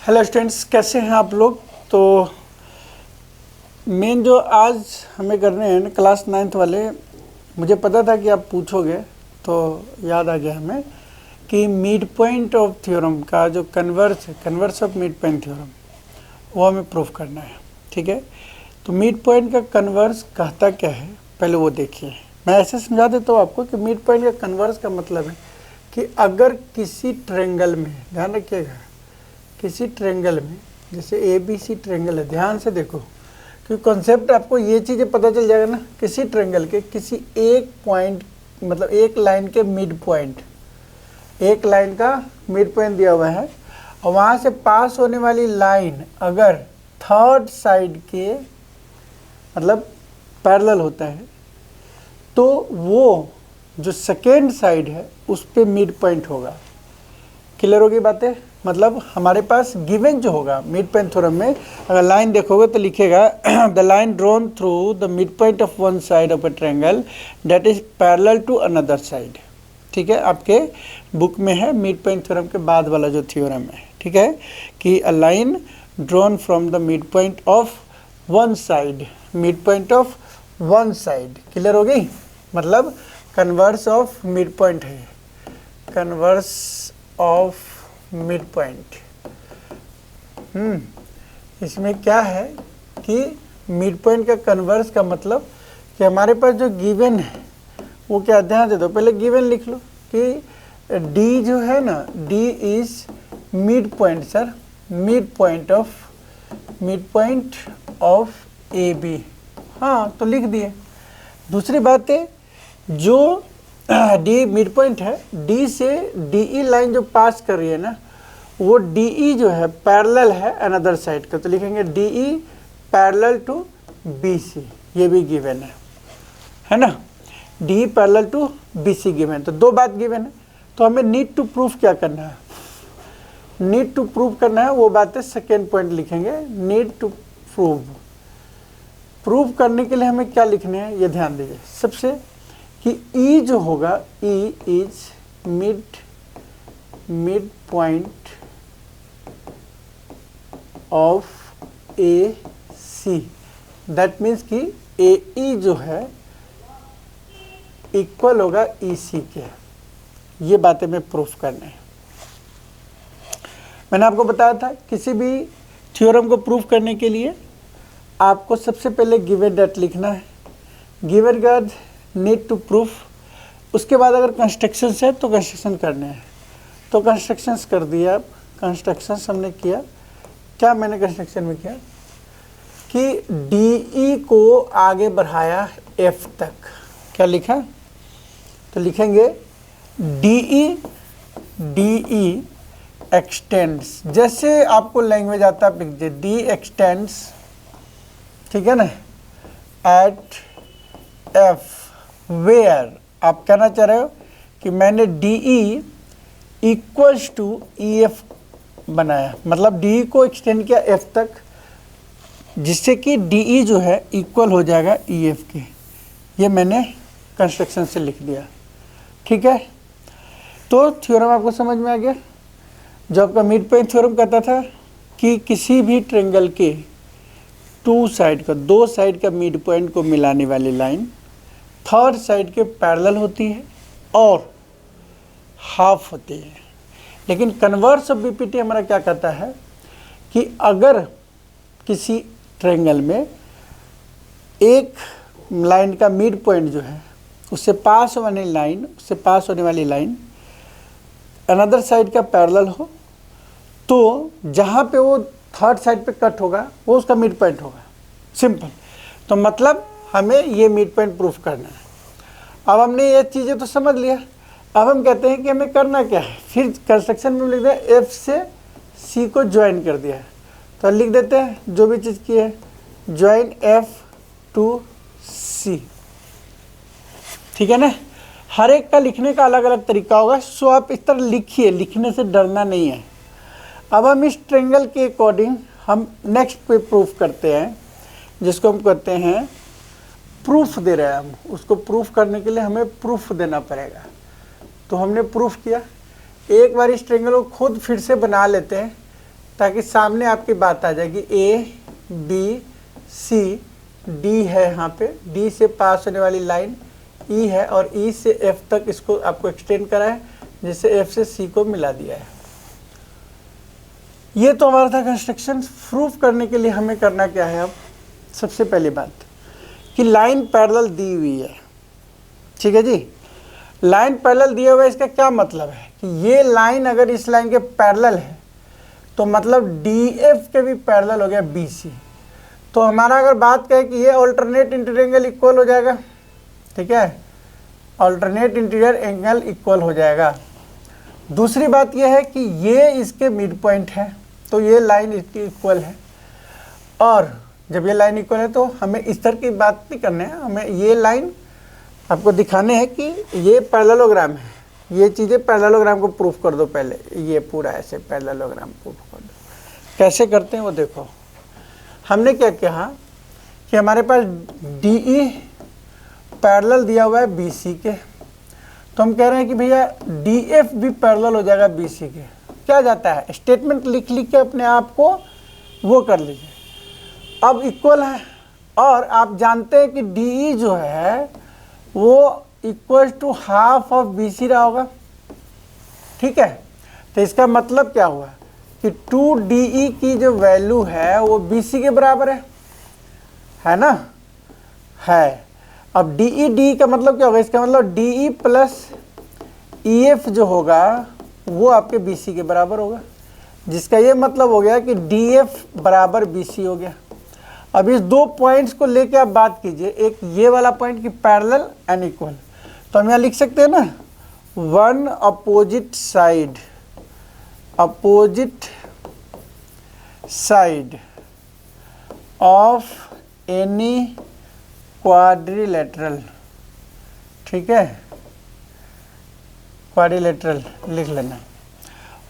Hello students, कैसे हैं आप लोग। तो मेन जो आज हमें करने हैं क्लास 9th वाले, मुझे पता था कि आप पूछोगे तो याद आ गया हमें कि मिड पॉइंट ऑफ थ्योरम का जो converse of mid point theorem वो हमें प्रूफ करना है। ठीक है, तो मिड पॉइंट का कन्वर्स कहता क्या है पहले वो देखिए। मैं ऐसे समझा देता हूँ आपको कि मिड पॉइंट का कन्वर्स का मतलब है कि अगर किसी ट्रायंगल में, ध्यान रखिएगा, किसी ट्रायंगल में जैसे ABC ट्रायंगल है, ध्यान से देखो क्योंकि कॉन्सेप्ट आपको ये चीज़ें पता चल जाएगा ना। किसी ट्रायंगल के किसी एक पॉइंट, मतलब एक लाइन के मिड पॉइंट, एक लाइन का मिड पॉइंट दिया हुआ है और वहाँ से पास होने वाली लाइन अगर थर्ड साइड के मतलब पैरेलल होता है तो वो जो सेकेंड साइड है उस पे मिड पॉइंट होगा। क्लियर होगी बातें। मतलब हमारे पास गिवन जो होगा मिड पॉइंट थ्योरम में, अगर लाइन देखोगे तो लिखेगा the line drawn through the mid point of one side of a triangle that is parallel to another side. ठीक है, आपके बुक में है मिड पॉइंट थ्योरम के बाद वाला जो थ्योरम है। ठीक है, कि a line drawn from the mid point of one side, mid point of one side. Clear हो गई। मतलब कन्वर्स ऑफ मिड पॉइंट है, कन्वर्स ऑफ मिड पॉइंट। इसमें क्या है कि मिड पॉइंट का कन्वर्स का मतलब कि हमारे पास जो गिवन है वो क्या, ध्यान दे दो, पहले गिवन लिख लो कि D जो है ना, D is mid point sir, mid point of AB। हाँ, तो लिख दिए। दूसरी बात है, जो D मिड पॉइंट है, D से DE लाइन जो पास कर रही है ना, वो DE जो है पैरेलल है अनदर साइड का, तो लिखेंगे DE पैरेलल टू BC। ये भी गिवन है ना, DE parallel to BC given. तो दो बात गिवन है, तो हमें नीड टू प्रूफ क्या करना है, नीड टू प्रूफ करना है वो बात है। सेकेंड पॉइंट लिखेंगे नीड टू प्रूफ करने के लिए हमें क्या लिखने हैं ये ध्यान दीजिए। सबसे कि E जो होगा, E is mid point of AC। That means कि AE जो है इक्वल होगा EC के। ये बातें में प्रूफ करने हैं। मैंने आपको बताया था किसी भी थ्योरम को प्रूफ करने के लिए आपको सबसे पहले गिवन डेट लिखना है, गिवन के बाद नीड टू प्रूफ, उसके बाद अगर कंस्ट्रक्शंस है तो कंस्ट्रक्शन करने हैं, तो कंस्ट्रक्शंस कर दिया। आप कंस्ट्रक्शंस हमने किया, क्या मैंने कंस्ट्रक्शन में किया कि DE को आगे बढ़ाया F तक। क्या लिखा, तो लिखेंगे DE एक्सटेंड्स, जैसे आपको लैंग्वेज आता है लिख दीजिए D एक्सटेंड्स, ठीक है ना, एट F वेयर। आप कहना चाह रहे हो कि मैंने DE इक्वल्स टू EF बनाया, मतलब DE को एक्सटेंड किया F तक, जिससे कि DE जो है इक्वल हो जाएगा EF के। ये मैंने कंस्ट्रक्शन से लिख दिया। ठीक है, तो थ्योरम आपको समझ में आ गया। जो आपका मिड पॉइंट थ्योरम कहता था कि किसी भी ट्रायंगल के टू साइड का, दो साइड का मिड पॉइंट को मिलाने वाली लाइन थर्ड साइड के पैरेलल होती है और हाफ होती है। लेकिन कन्वर्स ऑफ BPT हमारा क्या कहता है कि अगर किसी ट्रायंगल में एक लाइन का मिड पॉइंट जो है उससे पास होने वाली लाइन अनदर साइड का पैरेलल हो, तो जहाँ पे वो थर्ड साइड पे कट होगा वो उसका मिड पॉइंट होगा। सिंपल। तो मतलब हमें ये मिड पॉइंट प्रूफ करना है। अब हमने ये चीज़ें तो समझ लिया, अब हम कहते हैं कि हमें करना क्या है। फिर कंस्ट्रक्शन में लिख दिया F से C को ज्वाइन कर दिया, तो लिख देते हैं जो भी चीज़ की है, ज्वाइन F टू C। ठीक है ना, हर एक का लिखने का अलग अलग तरीका होगा, सो आप इस तरह लिखिए, लिखने से डरना नहीं है। अब हम इस ट्रायंगल के अकॉर्डिंग हम नेक्स्ट पे प्रूफ करते हैं, जिसको हम कहते हैं प्रूफ दे रहे हैं हम। उसको प्रूफ करने के लिए हमें प्रूफ देना पड़ेगा। तो हमने प्रूफ किया, एक बार इस ट्रायंगल को खुद फिर से बना लेते हैं ताकि सामने आपकी बात आ जाएगी ए बी सी डी है, यहाँ पे डी से पास होने वाली लाइन ई है और ई से एफ तक इसको आपको एक्सटेंड करा है, जिससे एफ से सी को मिला दिया है। ये तो हमारा था कंस्ट्रक्शन। प्रूफ करने के लिए हमें करना क्या है, अब सबसे पहली बात कि लाइन पैरेलल दी हुई है, ठीक है जी। लाइन पैरेलल दिया हुआ है, इसका क्या मतलब है कि ये लाइन अगर इस लाइन के पैरेलल है तो मतलब डी एफ के भी पैरेलल हो गया बी सी। तो हमारा अगर बात करें कि ये ऑल्टरनेट इंटीरियर एंगल इक्वल हो जाएगा, ठीक है, ऑल्टरनेट इंटीरियर एंगल इक्वल हो जाएगा। दूसरी बात ये है कि ये इसके मिड पॉइंट है, तो ये लाइन इसकी इक्वल है। और जब ये लाइन इक्वल है तो हमें इस तरह की बात नहीं करना है, हमें ये लाइन आपको दिखाने हैं कि ये पैरेललोग्राम है। ये चीज़ें पैरेललोग्राम को प्रूफ कर दो पहले, ये पूरा ऐसे पैरेललोग्राम प्रूफ कर दो। कैसे करते हैं वो देखो। हमने क्या कहा कि हमारे पास डी ई पैरेलल दिया हुआ है बी सी के, तो हम कह रहे हैं कि भैया डी एफ भी पैरेलल हो जाएगा बी सी के। क्या जाता है, स्टेटमेंट लिख लिख के अपने आप को वो कर लीजिए। अब इक्वल है और आप जानते हैं कि डी ई जो है वो equal to half of B C रहा होगा, ठीक है। तो इसका मतलब क्या हुआ कि 2DE की जो वैल्यू है वो BC के बराबर है ना, है। अब DE का मतलब क्या होगा, इसका मतलब DE प्लस EF जो होगा वो आपके BC के बराबर होगा, जिसका ये मतलब हो गया कि DF बराबर BC हो गया। अब इस दो पॉइंट्स को लेके आप बात कीजिए, एक ये वाला पॉइंट की पैरेलल एंड इक्वल, तो हम यहाँ लिख सकते हैं ना, one opposite side of any quadrilateral, ठीक है, क्वाड्रिलेटरल लिख लेना।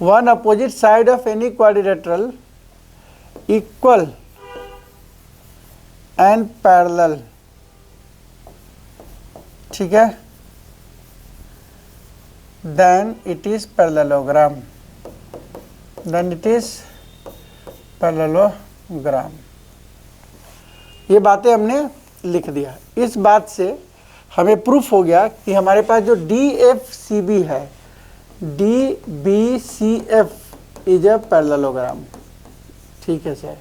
One opposite side of any quadrilateral equal and parallel, ठीक है, then it is parallelogram, ये बातें हमने लिख दिया। इस बात से हमें प्रूफ हो गया कि हमारे पास जो DFCB है, DBCF इज अ पैरेललोग्राम, ठीक है सर।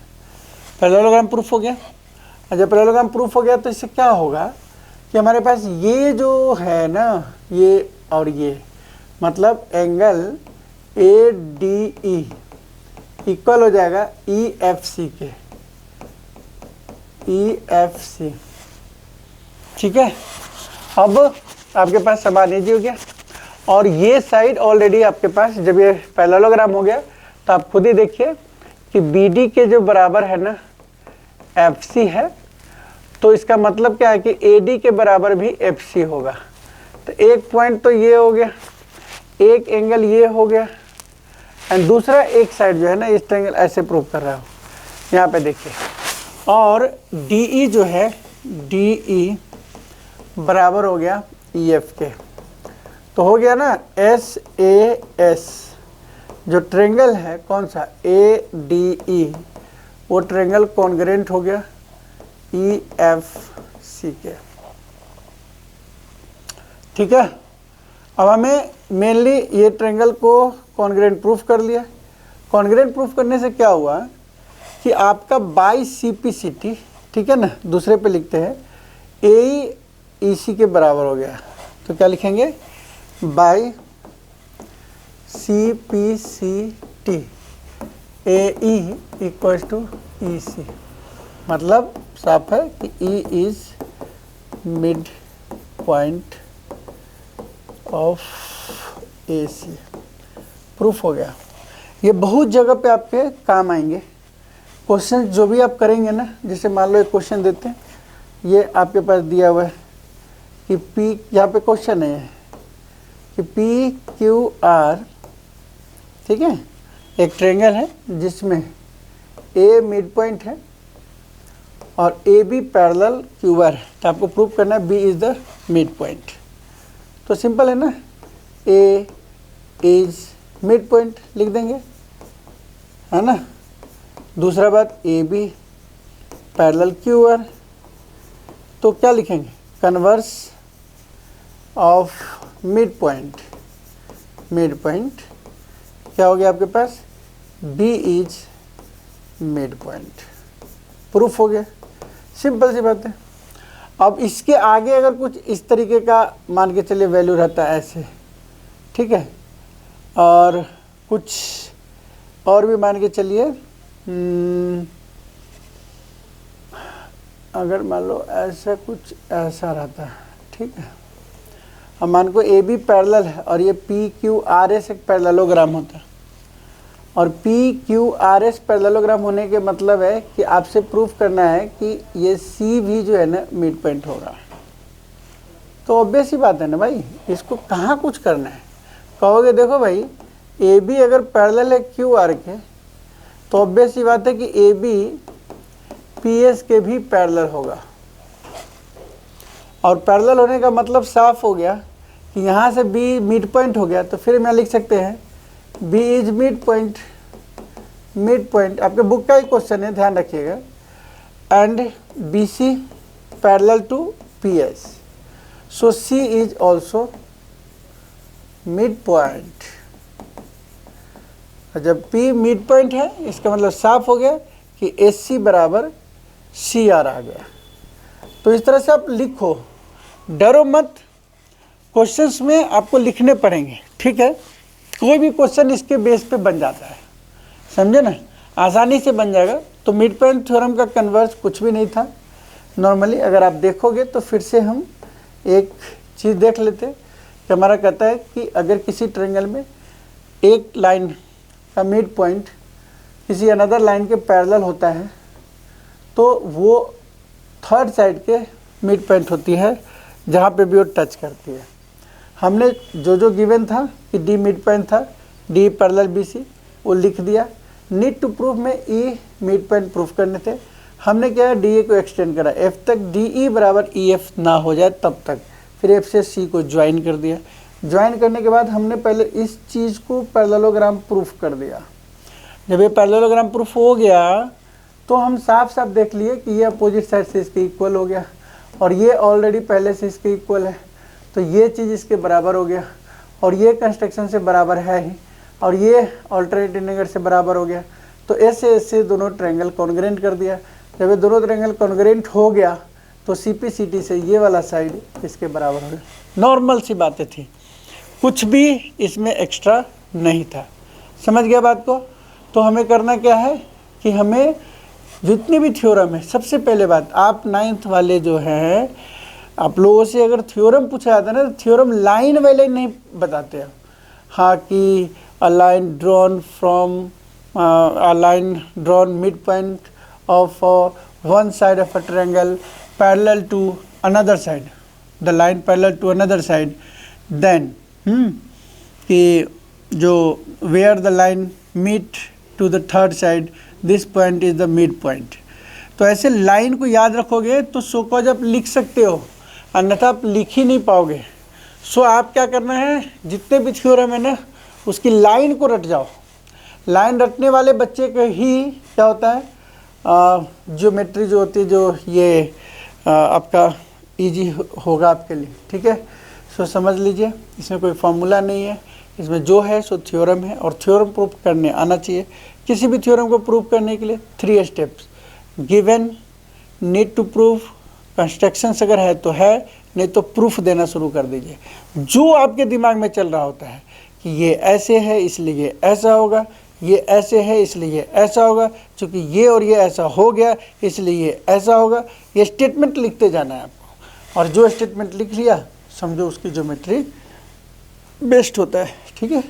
पैरेललोग्राम प्रूफ हो गया। और जब पैरेललोग्राम प्रूफ हो गया तो इससे क्या होगा कि हमारे पास ये जो है ना, ये और ये मतलब एंगल ADE इक्वल हो जाएगा EFC के, EFC, ठीक है। अब आपके पास समान इजी हो गया। और ये साइड ऑलरेडी आपके पास, जब ये पैरेललोग्राम हो गया तो आप खुद ही देखिए कि BD के जो बराबर है ना FC है, तो इसका मतलब क्या है कि AD के बराबर भी FC होगा। तो एक पॉइंट तो ये हो गया, एक एंगल ये हो गया, एंड दूसरा एक साइड जो है ना इस ट्रायंगल ऐसे प्रूव कर रहा हूँ, यहाँ पे देखिए। और DE जो है, DE बराबर हो गया EF के, तो हो गया ना SAS, जो ट्रायंगल है कौन सा ADE, वो ट्रायंगल कॉन्ग्रुएंट हो गया EFC के, ठीक है। अब हमें मेनली ये ट्रायंगल को कॉन्ग्रुएंट प्रूफ कर लिया। कॉन्ग्रुएंट प्रूफ करने से क्या हुआ कि आपका बाई CPCT, ठीक है ना, दूसरे पे लिखते हैं AE EC के बराबर हो गया। तो क्या लिखेंगे, by CPCT AE equal to EC, मतलब साफ है कि E is mid point of AC। Proof हो गया। ये बहुत जगह पे आपके काम आएंगे क्वेश्चन, जो भी आप करेंगे ना, जैसे मान लो एक क्वेश्चन देते हैं, ये आपके पास दिया हुआ है कि P, यहाँ पे क्वेश्चन है कि PQR, ठीक है, एक ट्रायंगल है जिसमें A मिड पॉइंट है और AB पैरेलल QR है, तो आपको प्रूव करना है B is the mid point. तो सिंपल है ना, A इज मिड पॉइंट लिख देंगे, है ना। दूसरा बात A B parallel Q R, तो क्या लिखेंगे, converse of mid point, mid point क्या हो गया आपके पास, B is mid point, proof हो गया, सिंपल सी बात है। अब इसके आगे अगर कुछ इस तरीके का मान के चलिए वैल्यू रहता है ऐसे, ठीक है, और कुछ और भी मान के चलिए, अगर मान लो ऐसा कुछ ऐसा रहता है, ठीक है, अब मान को ए बी पैरेलल है और ये पी क्यू आर एस एक पैरेललोग्राम होता है, और P Q R S parallelogram होने के मतलब है कि आपसे प्रूफ करना है कि ये सी भी जो है ना मिड पॉइंट होगा। तो ऑब्वियस ही बात है ना भाई, इसको कहाँ कुछ करना है, कहोगे देखो भाई ए बी अगर पैरेलल है क्यू आर के, तो ऑब्वियस ही बात है कि ए बी पी एस के भी पैरेलल होगा, और पैरेलल होने का मतलब साफ हो गया कि यहाँ से बी मिड पॉइंट हो गया, तो फिर मैं लिख सकते हैं B is mid point, mid point आपके बुक का ही क्वेश्चन है, ध्यान रखिएगा, and B C parallel to P S, so C is also mid point. जब P मिड पॉइंट है इसका मतलब साफ हो गया कि एस सी बराबर सी आर आ गया। तो इस तरह से आप लिखो, डरो मत, क्वेश्चंस में आपको लिखने पड़ेंगे, ठीक है, कोई भी क्वेश्चन इसके बेस पे बन जाता है, समझे ना, आसानी से बन जाएगा। तो मिड पॉइंट थ्योरम का कन्वर्स कुछ भी नहीं था नॉर्मली, अगर आप देखोगे तो फिर से हम एक चीज़ देख लेते कि हमारा कहता है कि अगर किसी ट्रायंगल में एक लाइन का मिड पॉइंट किसी अनदर लाइन के पैरेलल होता है तो वो थर्ड साइड के मिड पॉइंट होती है जहाँ पे भी वो टच करती है। हमने जो गिवन था कि डी मिड पॉइंट था, डी पैरेलल बी सी, वो लिख दिया। नीड टू प्रूफ में ई मिड पॉइंट प्रूफ करने थे, हमने क्या है डी ए को एक्सटेंड करा एफ तक, डी ई बराबर ई एफ ना हो जाए तब तक, फिर एफ से सी को ज्वाइन कर दिया। ज्वाइन करने के बाद हमने पहले इस चीज़ को पैरेललोग्राम प्रूफ कर दिया। जब ये पैरेललोग्राम प्रूफ हो गया तो हम साफ साफ देख लिए कि ये अपोजिट साइड से इसके इक्वल हो गया, और ये ऑलरेडी पहले से इसके इक्वल है, तो ये चीज़ इसके बराबर हो गया, और ये कंस्ट्रक्शन से बराबर है ही, और ये ऑल्टरनेट इंटीग्रल से बराबर हो गया। तो ऐसे दोनों ट्रायंगल कॉन्ग्रेंट कर दिया। जब ये दोनों ट्रायंगल कॉन्ग्रेंट हो गया तो CP/CT से ये वाला साइड इसके बराबर हो गया। नॉर्मल सी बातें थी, कुछ भी इसमें एक्स्ट्रा नहीं था। समझ गया बात को? तो हमें करना क्या है कि हमें जितने भी थ्योरम है, सबसे पहले बात आप 9th वाले जो हैं आप लोगों से अगर थ्योरम पूछा जाता है ना तो थ्योरम लाइन बाय लाइन नहीं बताते हैं। हाँ कि a line drawn from a line drawn mid point of one side of a triangle parallel to another side, the line parallel to another side, then कि जो where the line meet to the third side, this point is the mid point. तो ऐसे line को याद रखोगे तो show cause आप लिख सकते हो, अन्यथा आप लिख ही नहीं पाओगे। सो आप क्या करना है, जितने भी थ्योरम है ना उसकी लाइन को रट जाओ। लाइन रटने वाले बच्चे को ही क्या होता है, ज्योमेट्री जो होती है, जो ये आपका इजी होगा आपके लिए, ठीक है। सो समझ लीजिए, इसमें कोई फार्मूला नहीं है, इसमें जो है सो थ्योरम है, और थ्योरम प्रूफ करने आना चाहिए। किसी भी थ्योरम को प्रूफ करने के लिए 3 steps, given, need to proof, constructions अगर है तो है, नहीं तो प्रूफ देना शुरू कर दीजिए। जो आपके दिमाग में चल रहा होता है कि ये ऐसे है इसलिए ये ऐसा होगा, ये ऐसे है इसलिए ये ऐसा होगा, क्योंकि ये और ये ऐसा हो गया इसलिए ये ऐसा होगा, ये स्टेटमेंट लिखते जाना है आपको। और जो स्टेटमेंट लिख लिया समझो उसकी ज्योमेट्री बेस्ट होता है, ठीक है।